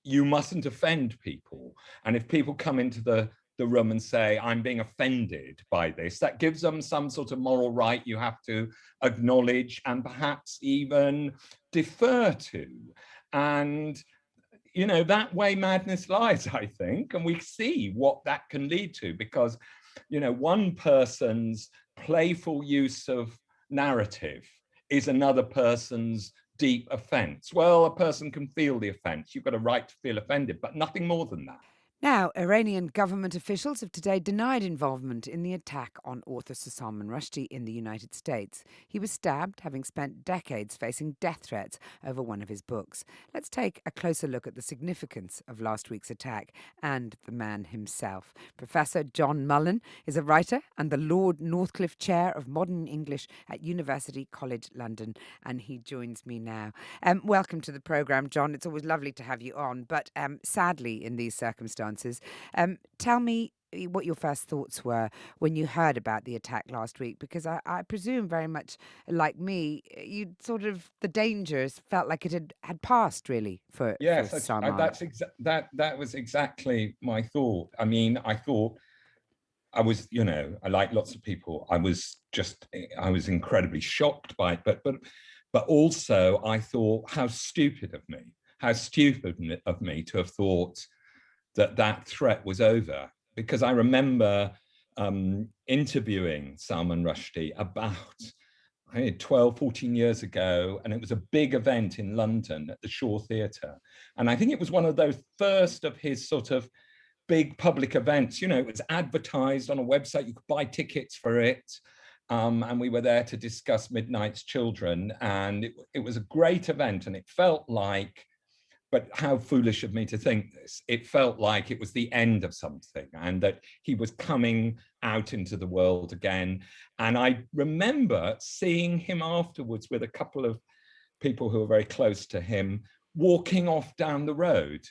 you mustn't offend people. And if people come into the room and say, I'm being offended by this, that gives them some sort of moral right you have to acknowledge and perhaps even defer to. And, you know, that way madness lies, I think. And we see what that can lead to, because, you know, one person's playful use of narrative is another person's deep offense. Well, a person can feel the offense. You've got a right to feel offended, but nothing more than that. Now, Iranian government officials have today denied involvement in the attack on author Sir Salman Rushdie in the United States. He was stabbed, having spent decades facing death threats over one of his books. Let's take a closer look at the significance of last week's attack and the man himself. Professor John Mullan is a writer and the Lord Northcliffe Chair of Modern English at University College London, and he joins me now. Welcome to the programme, John. It's always lovely to have you on, but sadly, in these circumstances, tell me what your first thoughts were when you heard about the attack last week, because I presume very much like me, you sort of, the dangers felt like it had passed really for Yes, Salman. that was exactly my thought. I mean, I thought I was, you know, I like lots of people. I was incredibly shocked by it, but also I thought, how stupid of me to have thought that that threat was over. Because I remember interviewing Salman Rushdie about, I think, 12, 14 years ago, and it was a big event in London at the Shaw Theatre. And I think it was one of those first of his sort of big public events. You know, it was advertised on a website, you could buy tickets for it. And we were there to discuss Midnight's Children. And it was a great event, and it felt like, but how foolish of me to think this, it felt like it was the end of something and that he was coming out into the world again. And I remember seeing him afterwards with a couple of people who were very close to him, walking off down the road,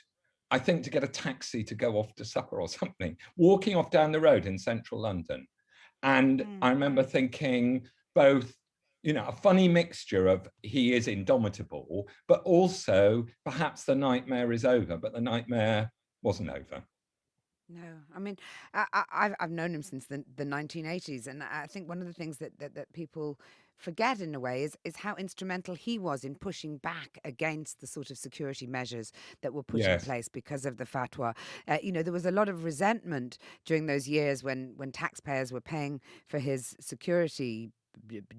I think to get a taxi to go off to supper or something, walking off down the road in central London. And I remember thinking, both, you know, a funny mixture of he is indomitable, but also perhaps the nightmare is over, but the nightmare wasn't over. No, I mean, I've known him since the 1980s, and I think one of the things that people forget in a way is how instrumental he was in pushing back against the sort of security measures that were put in Yes. place because of the fatwa. You know, there was a lot of resentment during those years when taxpayers were paying for his security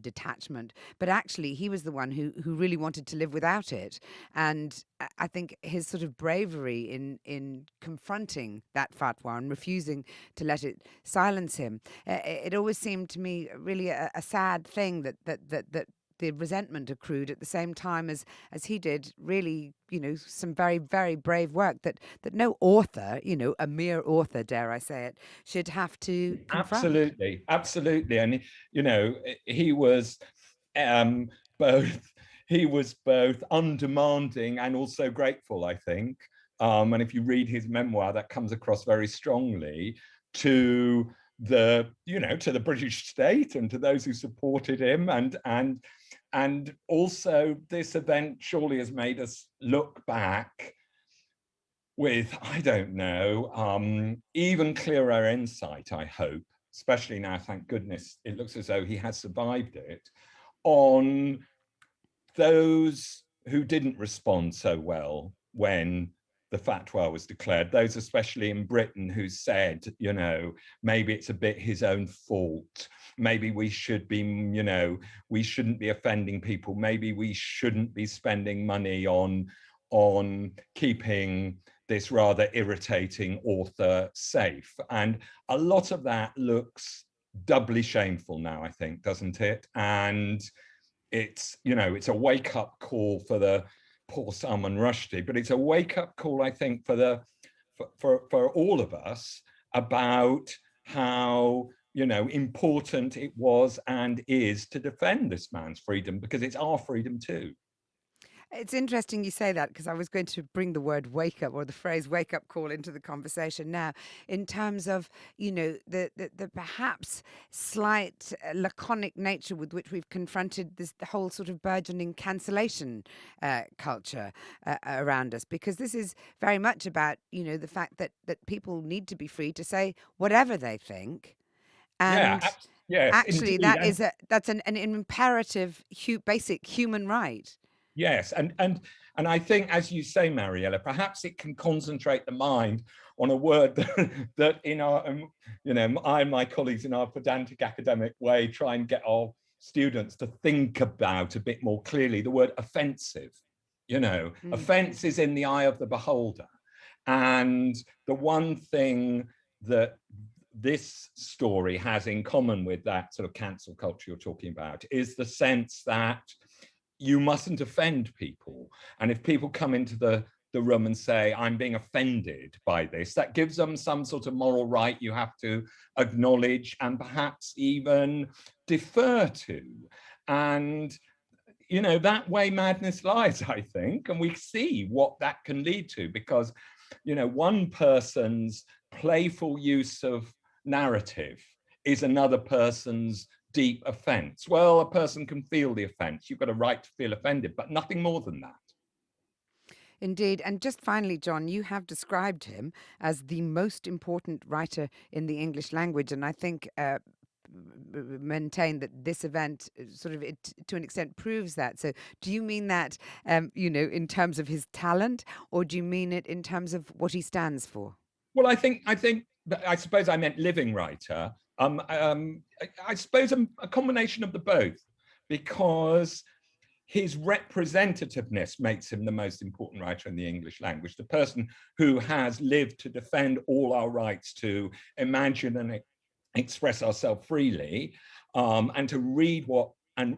detachment, but actually he was the one who really wanted to live without it. And I think his sort of bravery in confronting that fatwa and refusing to let it silence him, it always seemed to me really a sad thing that the resentment accrued at the same time as he did really, you know, some very, very brave work that no author, you know, a mere author, dare I say it, should have to confront. Absolutely, absolutely. And you know, he was um, both he was both undemanding and also grateful, I think. And if you read his memoir, that comes across very strongly to the, you know, to the British state and to those who supported him. And also this event surely has made us look back with, I don't know, even clearer insight, I hope, especially now, thank goodness, it looks as though he has survived it, on those who didn't respond so well when the fatwa was declared, those especially in Britain who said, you know, maybe it's a bit his own fault. Maybe we should be, you know, we shouldn't be offending people. Maybe we shouldn't be spending money on keeping this rather irritating author safe. And a lot of that looks doubly shameful now, I think, doesn't it? And it's, you know, it's a wake-up call for the poor Salman Rushdie, but it's a wake-up call, I think, for all of us about how, you know, important it was and is to defend this man's freedom, because it's our freedom too. It's interesting you say that, because I was going to bring the word wake up, or the phrase wake up call, into the conversation now, in terms of, the perhaps slight laconic nature with which we've confronted the whole sort of burgeoning cancellation culture around us, because this is very much about, the fact that people need to be free to say whatever they think. Yeah, And yes, actually, indeed. that's an imperative, basic human right. Yes, and I think, as you say, Mariella, perhaps it can concentrate the mind on a word that in our, I and my colleagues in our pedantic academic way try and get our students to think about a bit more clearly, the word offensive. Offense is in the eye of the beholder. And the one thing that this story has in common with that sort of cancel culture you're talking about is the sense that you mustn't offend people. And if people come into the room and say, I'm being offended by this, that gives them some sort of moral right you have to acknowledge and perhaps even defer to. And, that way madness lies, I think. And we see what that can lead to, because, one person's playful use of narrative is another person's deep offense. Well, a person can feel the offense. You've got a right to feel offended, but nothing more than that. Indeed. And just finally, John, you have described him as the most important writer in the English language. And I think maintain that this event sort of, to an extent, proves that. So do you mean that, in terms of his talent, or do you mean it in terms of what he stands for? Well, I suppose I meant living writer. I suppose a combination of the both, because his representativeness makes him the most important writer in the English language, the person who has lived to defend all our rights to imagine and express ourselves freely, and to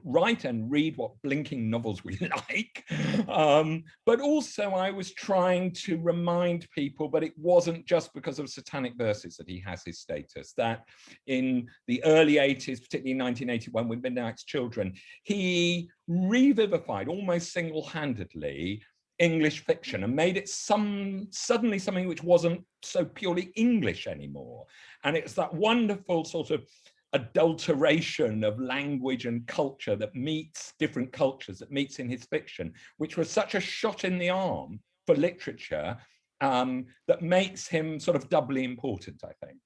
write and read what blinking novels we like. But also I was trying to remind people, but it wasn't just because of Satanic Verses that he has his status, that in the early 80s, particularly in 1981 with Midnight's Children, he revivified almost single-handedly English fiction and made it suddenly something which wasn't so purely English anymore. And it's that wonderful sort of adulteration of language and culture that meets different cultures, that meets in his fiction, which was such a shot in the arm for literature, that makes him sort of doubly important, I think.